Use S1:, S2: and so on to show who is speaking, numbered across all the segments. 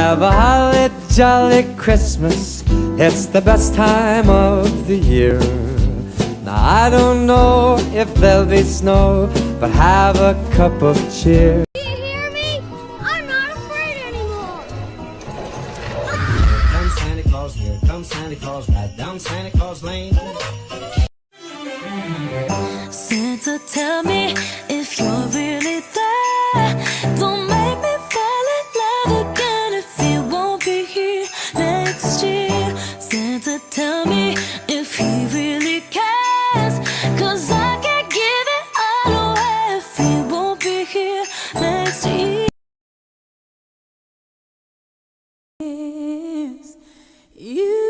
S1: Have a holly jolly Christmas. It's the best time of the year. Now I don't know if there'll be snow, but have a cup of cheer.
S2: Do you hear me? I'm not afraid anymore.
S3: Here comes Santa Claus, here comes Santa Claus, right down Santa Claus Lane.
S4: Santa, tell me if you're really there. Don't make me fall in love again if he won't be here next year. Santa, tell me if he really cares, 'cause I can't give it all away if he won't be here next year. You.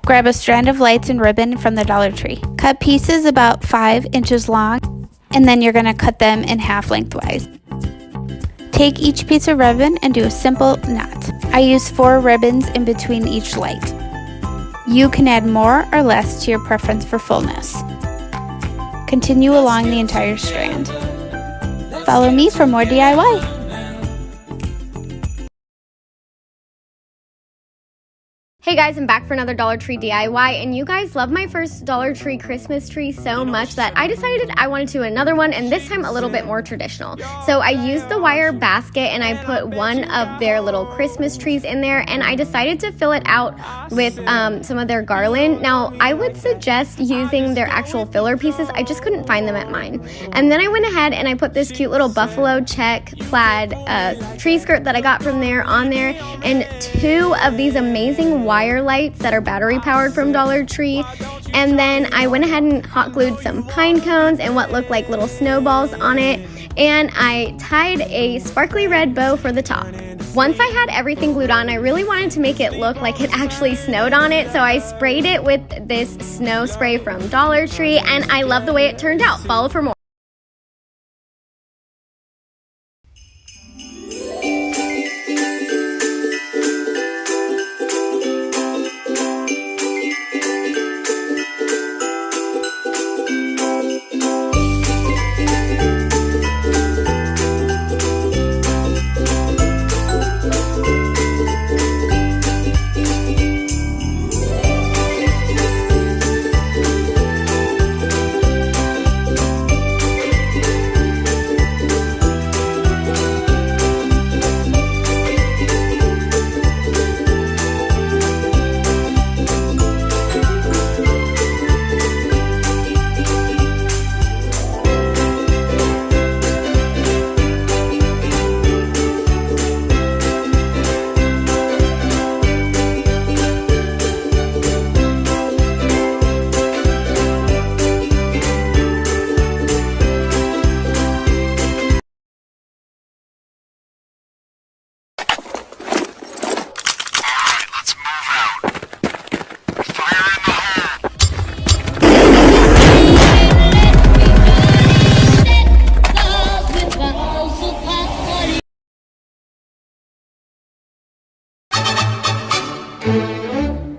S5: Grab a strand of lights and ribbon from the Dollar Tree. Cut pieces about 5 inches long, and then you're going to cut them in half lengthwise. Take each piece of ribbon and do a simple knot. I use 4 ribbons in between each light. You can add more or less to your preference for fullness. Continue along the entire strand. Follow me for more DIY.
S2: Hey guys, I'm back for another Dollar Tree DIY, and you guys love my first Dollar Tree Christmas tree so much that I decided I wanted to do another one, and this time a little bit more traditional. So I used the wire basket and I put one of their little Christmas trees in there, and I decided to fill it out with some of their garland. Now, I would suggest using their actual filler pieces. I just couldn't find them at mine. And then I went ahead and I put this cute little buffalo check plaid tree skirt that I got from there on there, and 2 of these amazing wire lights that are battery powered from Dollar Tree. And then I went ahead and hot glued some pine cones and what looked like little snowballs on it, and I tied a sparkly red bow for the top. Once I had everything glued on, I really wanted to make it look like it actually snowed on it, so I sprayed it with this snow spray from Dollar Tree, and I love the way it turned out. Follow for more.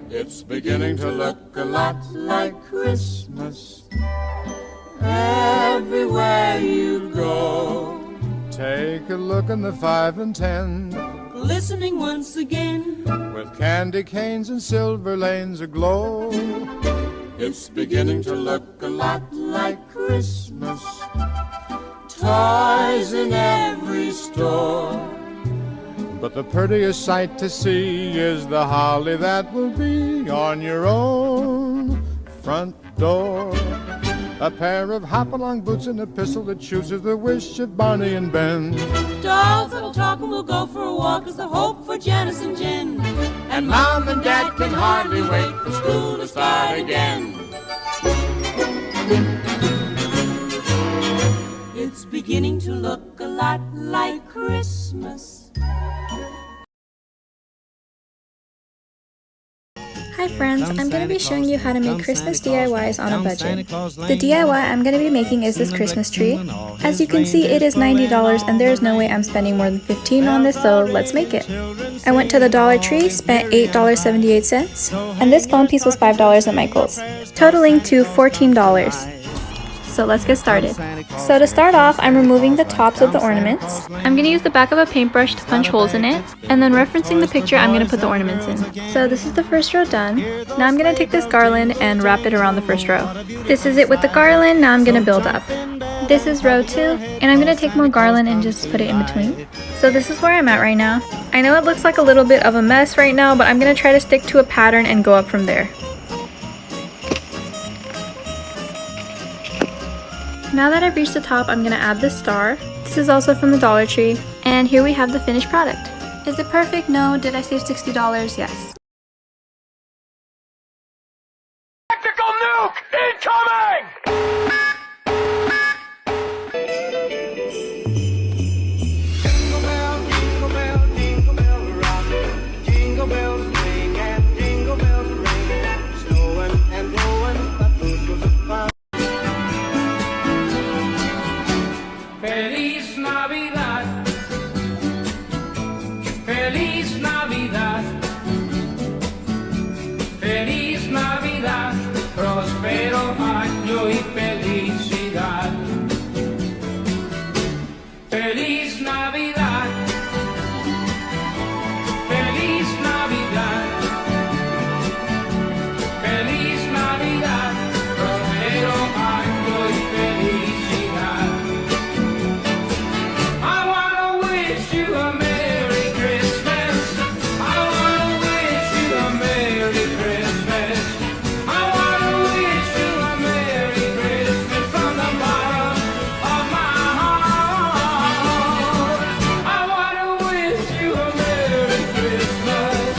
S6: It's beginning to look a lot like Christmas everywhere you go. Take a look in the 5 and 10,
S4: Glistening once again.
S6: with candy canes and silver lanes aglow. It's beginning to look a lot like Christmas. Toys in every store. But the prettiest sight to see is the holly that will be on your own front door. A pair of hop-along boots and a pistol that chooses the wish of Barney and Ben.
S4: Dolls that'll talk and we'll go for a walk is the hope for Janice and Jen.
S6: And Mom and Dad can hardly wait for school to start again.
S4: It's beginning to look a lot like Christmas
S7: Hi friends, I'm going to be showing you how to make Christmas DIYs on a budget. The DIY I'm going to be making is this Christmas tree. As you can see, it is $90 and there's no way I'm spending more than $15 on this, so let's make it. I went to the Dollar Tree, spent $8.78, and this foam piece was $5 at Michael's, totaling to $14. So let's get started. So to start off, I'm removing the tops of the ornaments. I'm going to use the back of a paintbrush to punch holes in it, and then referencing the picture, I'm going to put the ornaments in. So this is the first row done. Now I'm going to take this garland and wrap it around the first row. This is it with the garland. Now I'm going to build up. This is row 2, and I'm going to take more garland and just put it in between. So this is where I'm at right now. I know it looks like a little bit of a mess right now, but I'm going to try to stick to a pattern and go up from there. Now that I've reached the top, I'm going to add this star. This is also from the Dollar Tree. And here we have the finished product. Is it perfect? No. Did I save $60? Yes.
S8: Tactical nuke incoming! Jingle bell, jingle bell, jingle bell rock. Jingle bells ring and jingle bells ring. Snowing and blowing, but bushels of fun. Feliz Navidad. Feliz Navidad. Feliz Navidad. Prospero año y felicidad. Feliz Navidad. Feliz Navidad. Feliz Navidad. Prospero año y felicidad. I wanna wish you a Merry Christmas. I wanna wish you a Merry Christmas. I wanna wish you a Merry Christmas from the bottom of my heart. I wanna wish you a Merry Christmas.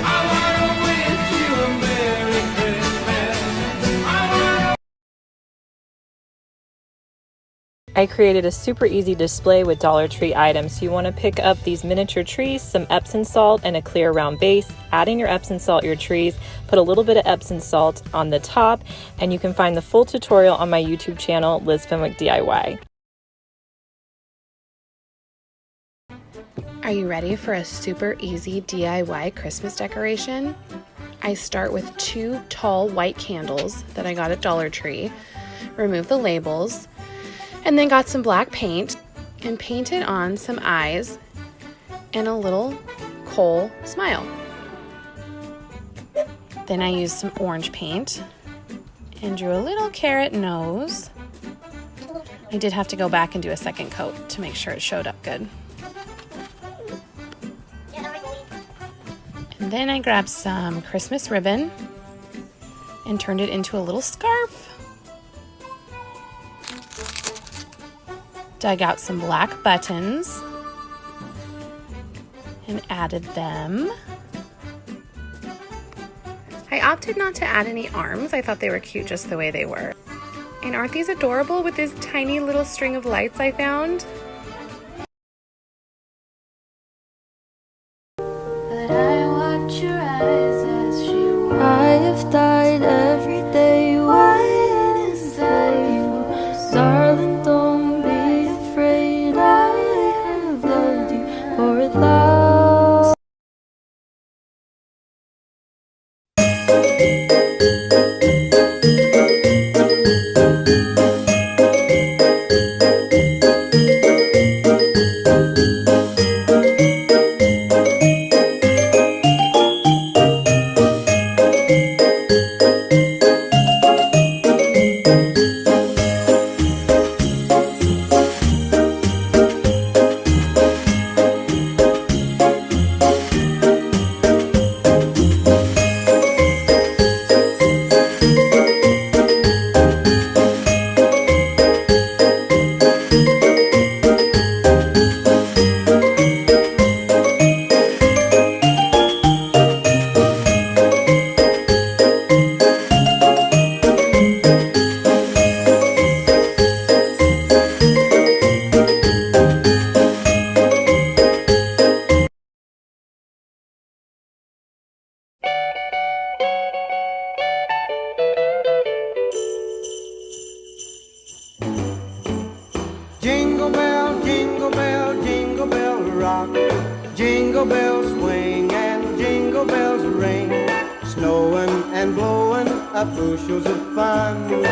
S8: I wanna wish you a Merry Christmas.
S9: I created a super easy display with Dollar Tree items. You want to pick up these miniature trees, some Epsom salt, and a clear round base. Add in your Epsom salt, your trees, put a little bit of Epsom salt on the top, and you can find the full tutorial on my YouTube channel, Liz Fenwick DIY.
S10: Are you ready for a super easy DIY Christmas decoration? I start with 2 tall white candles that I got at Dollar Tree, remove the labels, and then got some black paint and painted on some eyes and a little coal smile. Then I used some orange paint and drew a little carrot nose. I did have to go back and do a second coat to make sure it showed up good. And then I grabbed some Christmas ribbon and turned it into a little scarf. Dug out some black buttons and added them. I opted not to add any arms. I thought they were cute just the way they were. And aren't these adorable with this tiny little string of lights I found?
S4: But I watch your eyes as she walks. I have died every day waiting for you. Darling, don't be afraid. I have loved you for 1,000.
S3: Jingle bells swing and jingle bells ring, snowing and blowing up bushels of fun.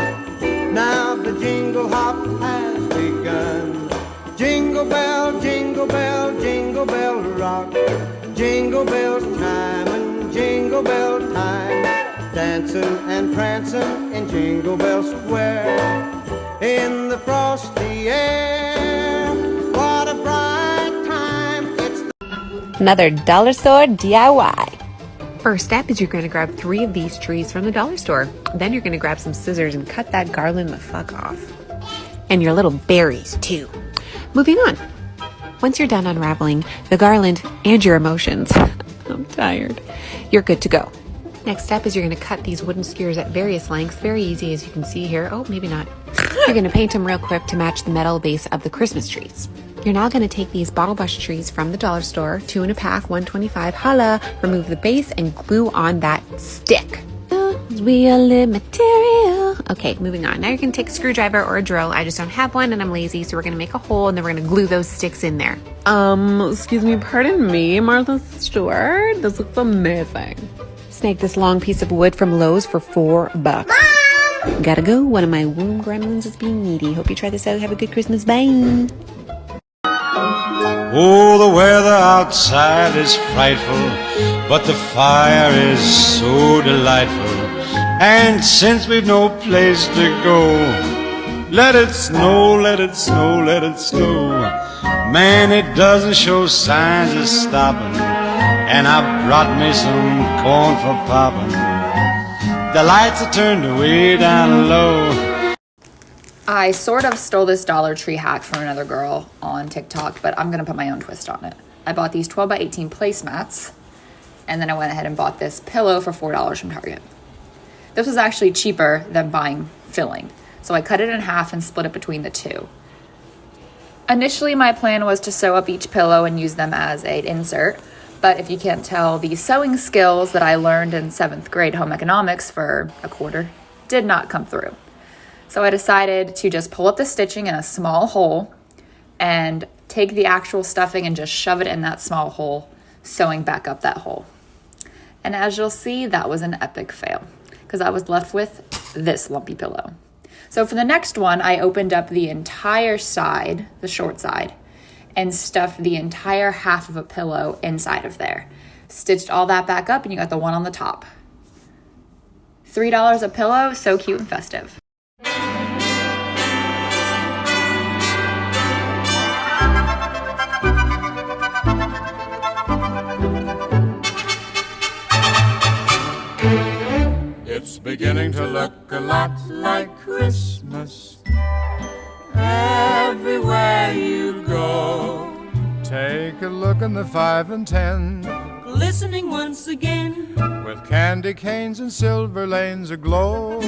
S3: Now the jingle hop has begun. Jingle bell, jingle bell, jingle bell rock. Jingle bells chime and jingle bell time, dancing and prancing in Jingle Bell Square. In the frosty air, what a bright time. It's
S11: Another dollar store DIY. First step is you're going to grab 3 of these trees from the dollar store. Then you're going to grab some scissors and cut that garland the fuck off. And your little berries too. Moving on. Once you're done unraveling the garland and your emotions, I'm tired, you're good to go. Next step is you're going to cut these wooden skewers at various lengths. Very easy, as you can see here. Oh, maybe not. You're going to paint them real quick to match the metal base of the Christmas trees. You're now going to take these bottle brush trees from the dollar store, 2 in a pack, $1.25. Holla! Remove the base and glue on that stick. Real material. Okay, moving on. Now you're going to take a screwdriver or a drill. I just don't have one and I'm lazy, so we're going to make a hole and then we're going to glue those sticks in there. Excuse me, pardon me, Martha Stewart. This looks amazing. Snag this long piece of wood from Lowe's for $4. Mom! Gotta go. One of my womb gremlins is being needy. Hope you try this out. Have a good Christmas. Bye.
S12: Oh, the weather outside is frightful, but the fire is so delightful. And since we've no place to go, let it snow, let it snow, let it snow. Man, it doesn't show signs of stopping, and I brought me some corn for popping. The lights are turned way down low.
S13: I sort of stole this Dollar Tree hack from another girl on TikTok, but I'm gonna put my own twist on it. I bought these 12 by 18 placemats, and then I went ahead and bought this pillow for $4 from Target. This was actually cheaper than buying filling, so I cut it in half and split it between the two. Initially, my plan was to sew up each pillow and use them as an insert, but if you can't tell, the sewing skills that I learned in 7th grade home economics for a quarter did not come through. So I decided to just pull up the stitching in a small hole and take the actual stuffing and just shove it in that small hole, sewing back up that hole. And as you'll see, that was an epic fail because I was left with this lumpy pillow. So for the next one, I opened up the entire side, the short side, and stuffed the entire half of a pillow inside of there. Stitched all that back up and you got the one on the top. $3 a pillow, so cute and festive.
S6: It's beginning to look a lot like Christmas everywhere you go. Take a look in the 5 and 10,
S4: Listening once again.
S6: with candy canes and silver lanes aglow.